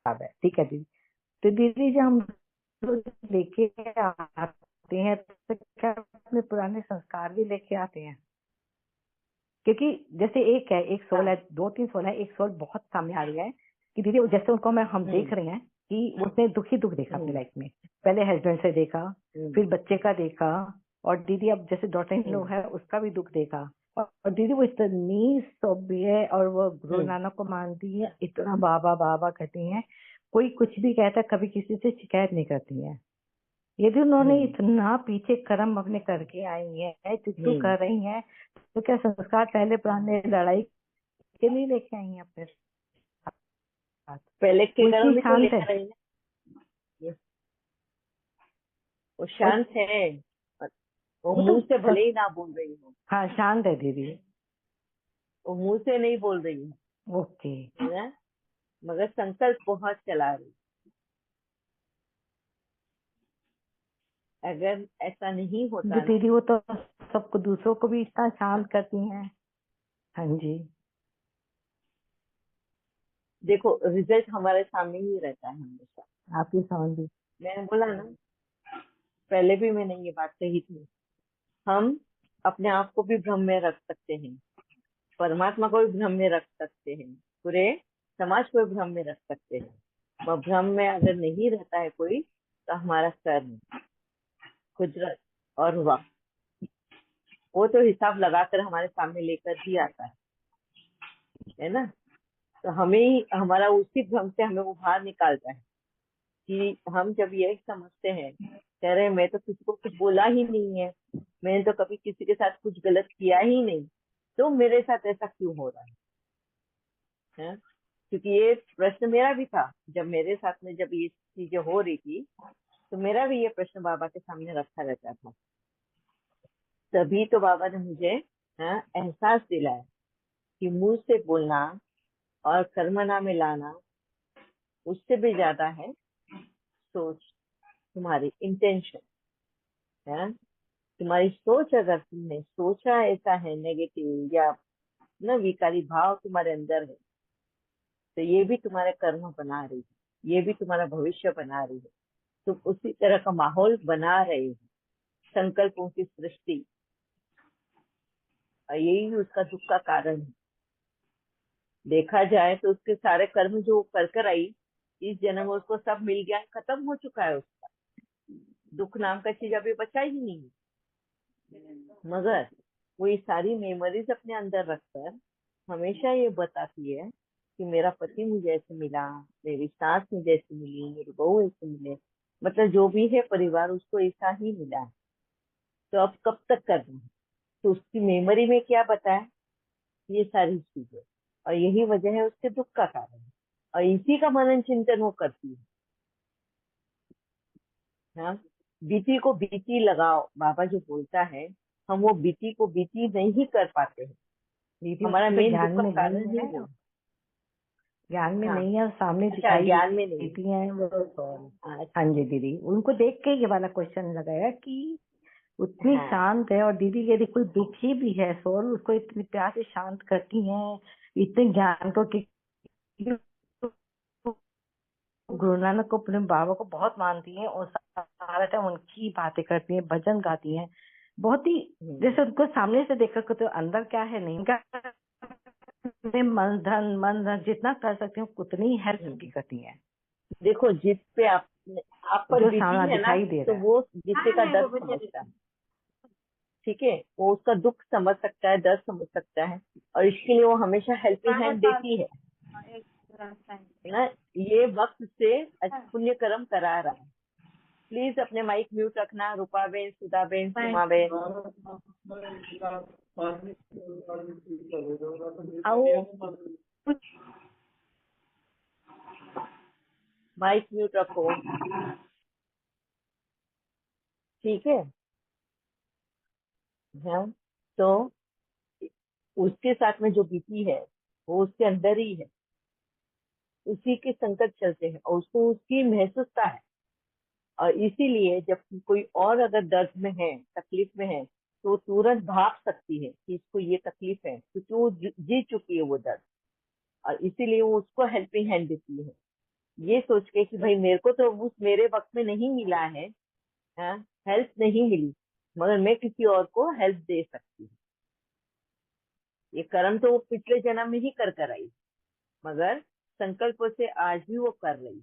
है, ठीक है दीदी। तो दीदी जब हम लोग लेके आते हैं तो क्या अपने पुराने संस्कार भी लेके आते हैं? क्योंकि जैसे एक है, एक सोल हाँ। है, दो तीन सोल है, एक सोल बहुत सामने आ रही है कि दीदी जैसे उनको मैं हम देख हम्म। रहे हैं कि उसने दुख ही दुख देखा अपनी हम्म। लाइफ में। पहले हस्बैंड से देखा, हम्म। फिर बच्चे का देखा, और दीदी अब जैसे डॉटर इन लॉ हम्म। है उसका भी दुख देखा। और दीदी वो इतनी सभ्य है, और वो गुरु हम्म। नानक को मानती है, इतना बाबा बाबा कहती हैं। कोई कुछ भी कहता है, कभी किसी से शिकायत नहीं करती है। यदि उन्होंने हम्म। इतना पीछे कर्म अपने करके आई है, जो हम्म। कर रही हैं, तो क्या संस्कार पहले पुराने लड़ाई के लिए लेके आई हैं अपने साथ? पहले के वो कर्म इतनी भी तो शांत है। लेकर आई ना। ये- वो और शांत है। वो वो तो मुंह से भले सब, ही ना बोल रही हो। हाँ शांत है दीदी। वो मुंह से नहीं बोल रही ओके। है ना, मगर संकल्प बहुत चला रही। अगर ऐसा नहीं होता ना, दीदी वो तो सबको, दूसरों को भी इतना शांत करती हैं। हाँ जी। देखो रिजल्ट हमारे सामने ही रहता है हमेशा। आपकी समझ भी। मैंने बोला ना, पहले भी मैंने ये बात कही थी, हम अपने आप को भी भ्रम में रख सकते हैं, परमात्मा को भी भ्रम में रख सकते हैं, पूरे समाज को भी भ्रम में रख सकते हैं। वह भ्रम में अगर नहीं रहता है कोई, तो हमारा कर्म, कुदरत और वक्त, वो तो हिसाब लगाकर हमारे सामने लेकर ही आता है ना। तो हमें ही हमारा उसी भ्रम से हमें वो बाहर निकालता है कि हम जब ये समझते हैं, कह रहे मैं तो किसी को कुछ बोला ही नहीं है, मैंने तो कभी किसी के साथ कुछ गलत किया ही नहीं, तो मेरे साथ ऐसा क्यों हो रहा है? क्योंकि ये प्रश्न मेरा भी था, जब मेरे साथ में जब ये चीजें हो रही थी, तो मेरा भी ये प्रश्न बाबा के सामने रखा रहता था। तभी तो बाबा ने मुझे एहसास दिलाया कि मुंह से बोलना और कर्मना में लाना, उससे भी ज्यादा है सोच, तुम्हारी इंटेंशन है। तुम्हारी सोच, अगर तुमने सोचा ऐसा है नेगेटिव या ना विकारी भाव तुम्हारे अंदर है, तो ये भी तुम्हारे कर्म बना रही है, ये भी तुम्हारा भविष्य बना रही है। तुम उसी तरह का माहौल बना रहे हो, संकल्पों की सृष्टि, और यही उसका दुख का कारण है। देखा जाए तो उसके सारे कर्म जो कर कर आई, इस जन्म में उसको सब मिल गया, खत्म हो चुका है उसका। दुख नाम का चीज अभी बचा ही नहीं है। मगर वो ये सारी मेमोरीज अपने अंदर रखकर हमेशा ये बताती है कि मेरा पति मुझे ऐसे मिला, मेरी सास मुझे ऐसे मिली, मेरी बहू ऐसे मिले, मतलब जो भी है परिवार उसको ऐसा ही मिला है। तो अब कब तक करना है? तो उसकी मेमोरी में क्या बताया, ये सारी चीजें, और यही वजह है उसके दुख का कारण, और इसी का मनन चिंतन वो करती है। हाँ, बीती को बीती लगाओ, बाबा जो बोलता है, हम वो बीती को बीती नहीं कर पाते हैं। दीदी हमारा उनको मेन ज्ञान दुख का में कारण नहीं ही है, वो। ज्ञान में हाँ। नहीं है, और सामने अच्छा, दिखाई ज्ञान में नहीं। देती हैं वो। हाँ। हाँ जी दीदी, उनको देख के ये वाला क्वेश्चन लगाया कि उतनी हाँ। शांत है। और दीदी यदि कोई दुखी भी है सोल, उसको इतनी प्यार से शांत करती हैं, इतने ज्ञान को कि गुरु नानक को, अपने बाबा को बहुत मानती हैं, और सारा टाइम उनकी बातें करती हैं, भजन गाती हैं। बहुत ही, हम्म। जैसे उनको सामने से देखकर को तो अंदर क्या है नहीं क्या, मन धन जितना कर सकती हूँ उतनी हेल्प भी हम्म। करती हैं, देखो, जिस पे आप पर जो बीती सामना है ना, दिखाई दे तो रहा है। वो जिससे का दर्द समझता है। ठीक है, वो उसका दुख समझ सकता है, दर्द समझ सकता है, और इसके लिए वो हमेशा हेल्पिंग हैंड देती है ना। ये वक्त से पुण्य कर्म करा रहा है। प्लीज अपने माइक म्यूट रखना, रूपा बेन, सुधा बेन, सुमा बेन। आओ, माइक म्यूट रखो। ठीक है। हाँ, तो उसके साथ में जो बीती है, वो उसके अंदर ही है, उसी के संकट चलते हैं और उसको उसकी महसूसता है। और इसीलिए जब कोई और अगर दर्द में है, तकलीफ में है, तो वो तुरंत भाप सकती है कि इसको ये तकलीफ है, क्योंकि वो जी चुकी है वो दर्द, और इसीलिए वो उसको हेल्पिंग हैंड देती है। ये सोच के कि भाई मेरे को तो उस मेरे वक्त में नहीं मिला है, हेल्प नहीं मिली, मगर मैं किसी और को हेल्प दे सकती हूँ। ये कर्म तो वो पिछले जन्म में ही कर कर आई, मगर संकल्पों से आज भी वो कर रही है।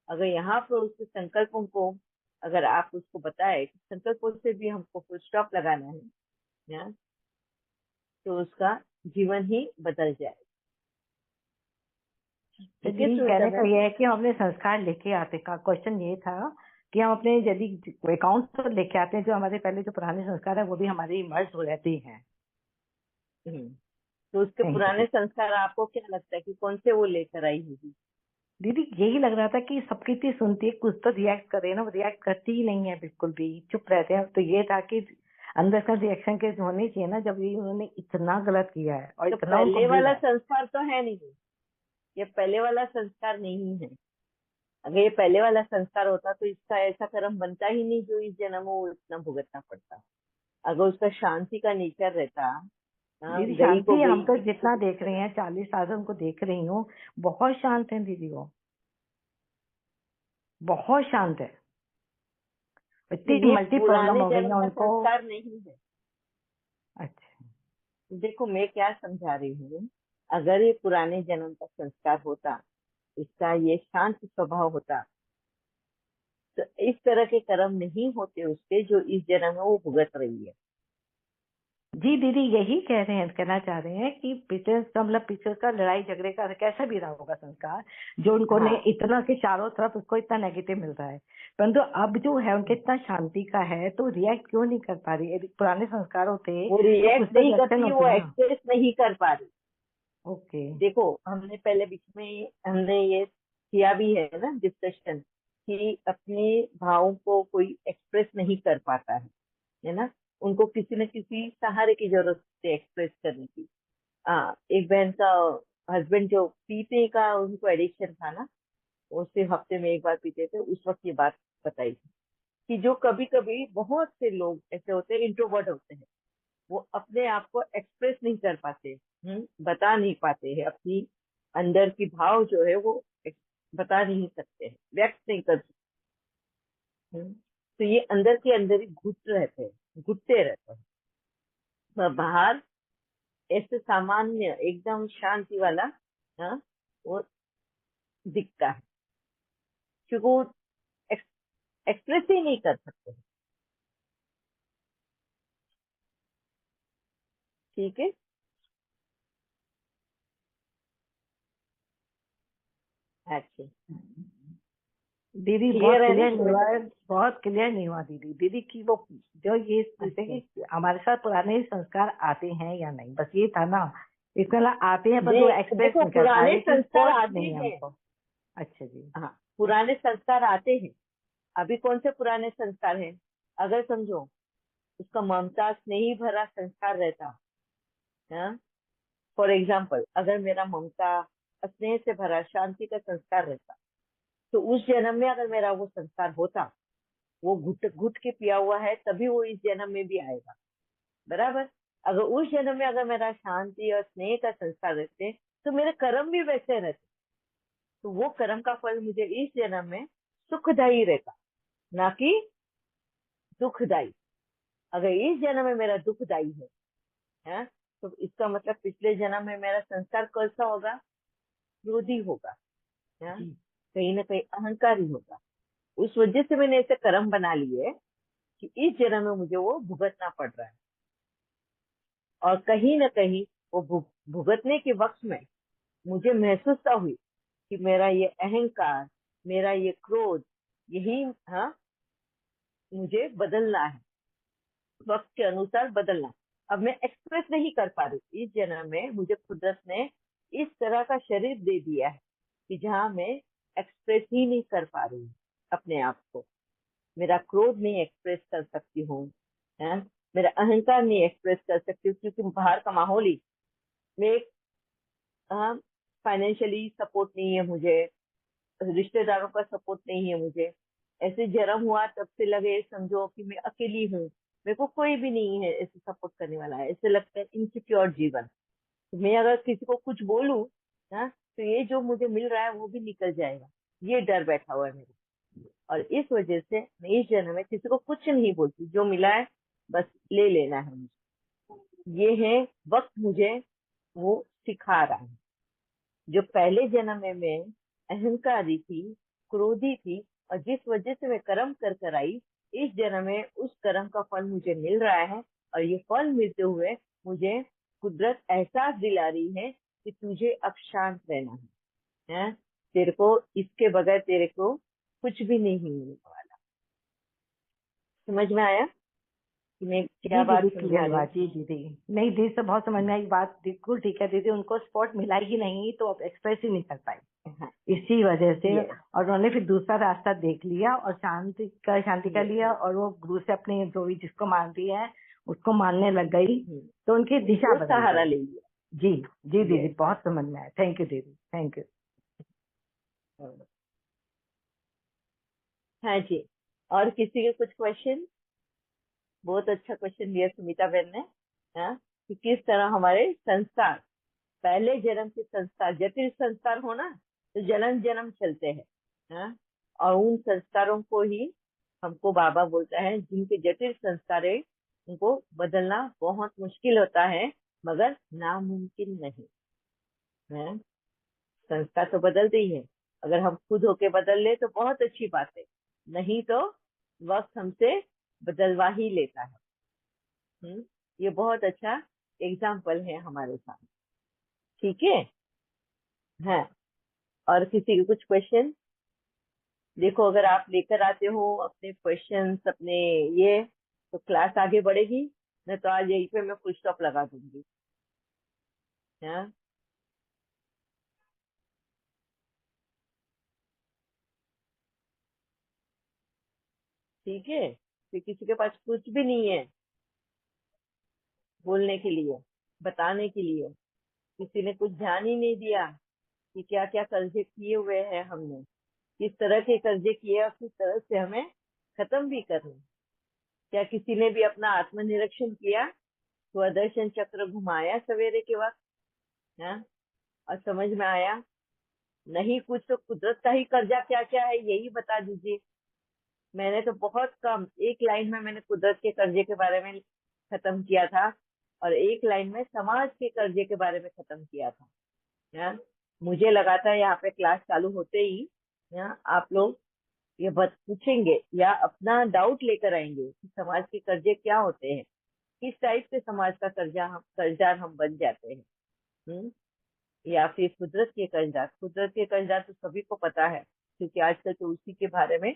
अगर यहाँ पर उसके संकल्पों को, अगर आप उसको बताए कि संकल्पों से भी हमको फुल स्टॉप लगाना है, या, तो उसका जीवन ही बदल जाए। तो ठीक है जी सुनीता कहने का मैम। ये है कि हम अपने संस्कार लेके आते का क्वेश्चन ये था कि हम अपने यदि अकाउंट तो लेके आते हैं, जो हमारे पहले जो पुराने संस्कार है वो भी हमारे मर्ज हो रहते हैं। हम्म, तो उसके थैंक पुराने यू संस्कार आपको क्या लगता है कि कौन से वो लेकर आई होगी? दीदी। यही लग रहा था कि सबकी इतनी सुनती है, कुछ तो रिएक्ट करे ना, वो रिएक्ट करती ही नहीं है, बिल्कुल भी चुप रहते हैं। तो ये था कि अंदर का रिएक्शन के होने चाहिए ना, जब ये उन्होंने इतना गलत किया है और तो इतना उनको पहले मिल वाला रहा है। संस्कार तो है नहीं, ये पहले वाला संस्कार नहीं है। अगर ये पहले वाला संस्कार होता तो इसका ऐसा कर्म बनता ही नहीं जो इस जन्म में वो इतना भुगतना पड़ता। अगर उसका शांति का नेचर रहता, दीदी गई को शांति हम गई, तो गई को जितना गई देख रहे हैं, 40 साल से उनको देख रही हूँ, बहुत शांत है दीदी, वो बहुत शांत है। इतनी ये मल्टी प्रॉब्लम पुराने हो गई जन्म है का उनको। संस्कार नहीं है। अच्छा। देखो मैं क्या समझा रही हूँ, अगर ये पुराने जन्म का संस्कार होता, इसका ये शांत स्वभाव होता, तो इस तरह के कर्म नहीं होते उसके जो इस जन्म में वो भुगत रही है। जी दीदी यही कह रहे हैं, कहना चाह रहे हैं कि पिछले का मतलब पिछले का लड़ाई झगड़े का कैसा भी रहा होगा संस्कार, जो उनको ने हाँ, इतना के चारों तरफ उसको इतना नेगेटिव मिल रहा है, परंतु अब जो है उनके इतना शांति का है, तो रिएक्ट क्यों नहीं कर पा रही? यदि पुराने संस्कार होते वो तो कुछ रिएक्ट तो नहीं रिएक्शन करती, वो होती ना। एक्सप्रेस नहीं कर पा रही। ओके। देखो हमने पहले बीच में हमने ये किया भी है ना डिस्कशन, कि अपने भावों को कोई एक्सप्रेस नहीं कर पाता है ना, उनको किसी न किसी सहारे की जरूरत होती है एक्सप्रेस करने की। एक बहन का हस्बैंड जो पीते का उनको एडिक्शन था ना, वो सिर्फ हफ्ते में एक बार पीते थे, उस वक्त ये बात बताई थी कि जो कभी कभी बहुत से लोग ऐसे होते हैं, इंट्रोवर्ट होते हैं, वो अपने आप को एक्सप्रेस नहीं कर पाते, बता नहीं पाते हैं अपनी अंदर की भाव जो है वो बता नहीं सकते हैं, व्यक्त नहीं कर सकते। तो ये अंदर के अंदर ही घुट रहते हैं, घुटते रहते हैं। बाहर ऐसे सामान्य एकदम शांति वाला, हाँ, वो दिखता है, क्योंकि वो एक्सप्रेस ही नहीं कर सकते। ठीक है। अच्छा, दीदी बहुत क्लियर है ना क्लियर नहीं हुआ सुनीता? है, बहुत क्लियर नहीं हुआ दीदी। दीदी की वो जो ये पूछे अच्छा, कि हमारे साथ पुराने संस्कार आते हैं या नहीं, बस ये था ना। इसमें आते हैं पर वो एक्सप्रेस देखो नहीं कर पा पुराने रहे कि संस्कार फोर्स आते नहीं है हैं। हमको। अच्छा जी। हाँ, पुराने संस्कार आते हैं। अभी कौन से पुराने संस्कार हैं? अगर समझो उसका ममता स्नेही भरा संस्कार रहता, हाँ, फॉर एग्जाम्पल अगर मेरा ममता स्नेह से भरा शांति का संस्कार रहता, तो उस जन्म में अगर मेरा वो संस्कार होता, वो घुट घुट के पिया हुआ है तभी वो इस जन्म में भी आएगा, बराबर। अगर उस जन्म में अगर मेरा शांति और स्नेह का संस्कार रहते, तो मेरे कर्म भी वैसे रहते, तो वो कर्म का फल मुझे इस जन्म में सुखदायी रहता, ना कि दुखदायी। अगर इस जन्म में मेरा दुखदायी है, तो इसका मतलब पिछले जन्म में मेरा संस्कार कैसा होगा? क्रोधी होगा, है, जी कहीं ना कहीं अहंकारी होगा। उस वजह से मैंने ऐसे कर्म बना लिए कि इस जन्म में मुझे वो भुगतना पड़ रहा है। और कहीं ना कहीं वो भुगतने के वक्त में मुझे महसूसता हुई कि मेरा ये अहंकार, मेरा ये क्रोध, यही, हाँ, मुझे बदलना है, वक्त के अनुसार बदलना। अब मैं एक्सप्रेस नहीं कर पा रही, इस जन्म में मुझे कुदरत ने इस तरह का शरीर दे दिया है कि जहाँ मैं एक्सप्रेस ही नहीं कर पा रही हूँ अपने आप को। मेरा क्रोध नहीं एक्सप्रेस कर सकती हूँ, है, मेरा अहंकार नहीं एक्सप्रेस कर सकती हूँ, क्योंकि बाहर का माहौल ही, मैं फाइनेंशियली सपोर्ट नहीं है मुझे, रिश्तेदारों का सपोर्ट नहीं है मुझे। ऐसे जन्म हुआ तब से लगे समझो कि मैं अकेली हूँ, मेरे को कोई भी नहीं है ऐसे सपोर्ट करने वाला है, ऐसे लगता है इनसिक्योर जीवन। तो मैं अगर किसी को कुछ बोलूँ ना, तो ये जो मुझे मिल रहा है वो भी निकल जाएगा, ये डर बैठा हुआ है मेरे, और इस वजह से मैं इस जन्म में किसी को कुछ नहीं बोलती, जो मिला है बस ले लेना है मुझे। ये है वक्त मुझे वो सिखा रहा है। जो पहले जन्म में मैं अहंकारी थी, क्रोधी थी, और जिस वजह से मैं कर्म कर कर आई, इस जन्म में उस कर्म का फल मुझे मिल रहा है। और ये फल मिलते हुए मुझे कुदरत एहसास दिला रही है कि तुझे अब शांत रहना है, तेरे को इसके बगैर तेरे को कुछ भी नहीं मिलने वाला। समझ में आया कि मैं क्या जी बात दीदी, समझा क्लियर रही हूँ? बात। जी दीदी, नहीं दीदी से बहुत समझ में आई बात, बिल्कुल ठीक है दीदी। उनको स्पॉट मिला ही नहीं तो अब एक्सप्रेस ही नहीं कर पाई हाँ, इसी वजह से। ये और उन्होंने फिर दूसरा रास्ता देख लिया और शांति का ये लिया, और वो गुरु से अपने जो भी जिसको मानती है उसको मानने लग गई, हम्म, तो उनकी दिशा वो बदल सहारा गई। ले लिया। जी जी ये दीदी, बहुत समझ में आया। थैंक यू दीदी, थैंक यू। हाँ जी। और किसी के कुछ क्वेश्चन? बहुत अच्छा क्वेश्चन दिया सुमिता बहन ने। हाँ, कि किस तरह हमारे संस्कार, पहले जन्म के संस्कार, जटिल संस्कार हो ना, तो जन्म जन्म चलते हैं। हाँ, और उन संस्कारों को ही हमको बाबा बोलता है, जिनके जटिल संस्कार है उनको बदलना बहुत मुश्किल होता है, मगर नामुमकिन नहीं है। संस्कार तो बदलते ही है, अगर हम खुद होके बदल ले तो बहुत अच्छी बात है, नहीं तो वक्त हमसे बदलवा ही लेता है। ये बहुत अच्छा एग्जाम्पल है हमारे साथ। ठीक है। हाँ, और किसी के कुछ क्वेश्चन? देखो, अगर आप लेकर आते हो अपने क्वेश्चंस अपने, ये तो क्लास आगे बढ़ेगी, नहीं तो आज यहीं पे मैं फुल स्टॉप लगा दूंगी। हाँ, ठीक है। फिर किसी के पास कुछ भी नहीं है बोलने के लिए, बताने के लिए, किसी ने कुछ ध्यान ही नहीं दिया कि क्या क्या कर्जे किए हुए हैं हमने, किस तरह के कर्जे किए और किस तरह से हमें खत्म भी करने। क्या किसी ने भी अपना आत्मनिरीक्षण किया, स्वदर्शन चक्र घुमाया सवेरे के वक्त? हाँ, और समझ में आया? नहीं कुछ तो कुदरत का ही कर्जा क्या क्या है यही बता दीजिए। मैंने तो बहुत कम, एक लाइन में मैंने कुदरत के कर्जे के बारे में खत्म किया था, और एक लाइन में समाज के कर्जे के बारे में खत्म किया था। हाँ, मुझे लगा था यहाँ पे क्लास चालू होते ही आप लोग ये पूछेंगे या अपना डाउट लेकर आएंगे कि समाज के कर्जे क्या होते हैं, किस टाइप से समाज का कर्जदार हम बन जाते हैं। हम्म या फिर कुदरत के कर्जदार। कुदरत के कर्जदार तो सभी को पता है, क्योंकि आजकल तो उसी के बारे में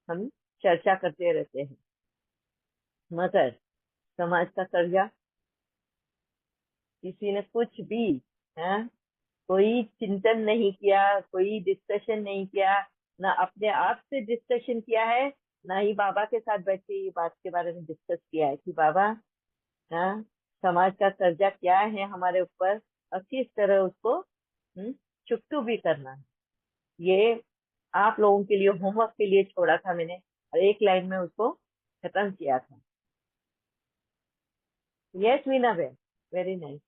हम चर्चा करते रहते हैं। मगर समाज का कर्जा किसी ने कुछ भी, है, कोई चिंतन नहीं किया, कोई डिस्कशन नहीं किया, ना अपने आप से डिस्कशन किया है, ना ही बाबा के साथ बैठ के ये बात के बारे में डिस्कस किया है कि बाबा, हाँ, समाज का कर्जा क्या है हमारे ऊपर और किस तरह उसको चुकतू भी करना है। ये आप लोगों के लिए होमवर्क के लिए छोड़ा था मैंने, और एक लाइन में उसको खत्म किया था। यस मीना बहन, वेरी नाइस।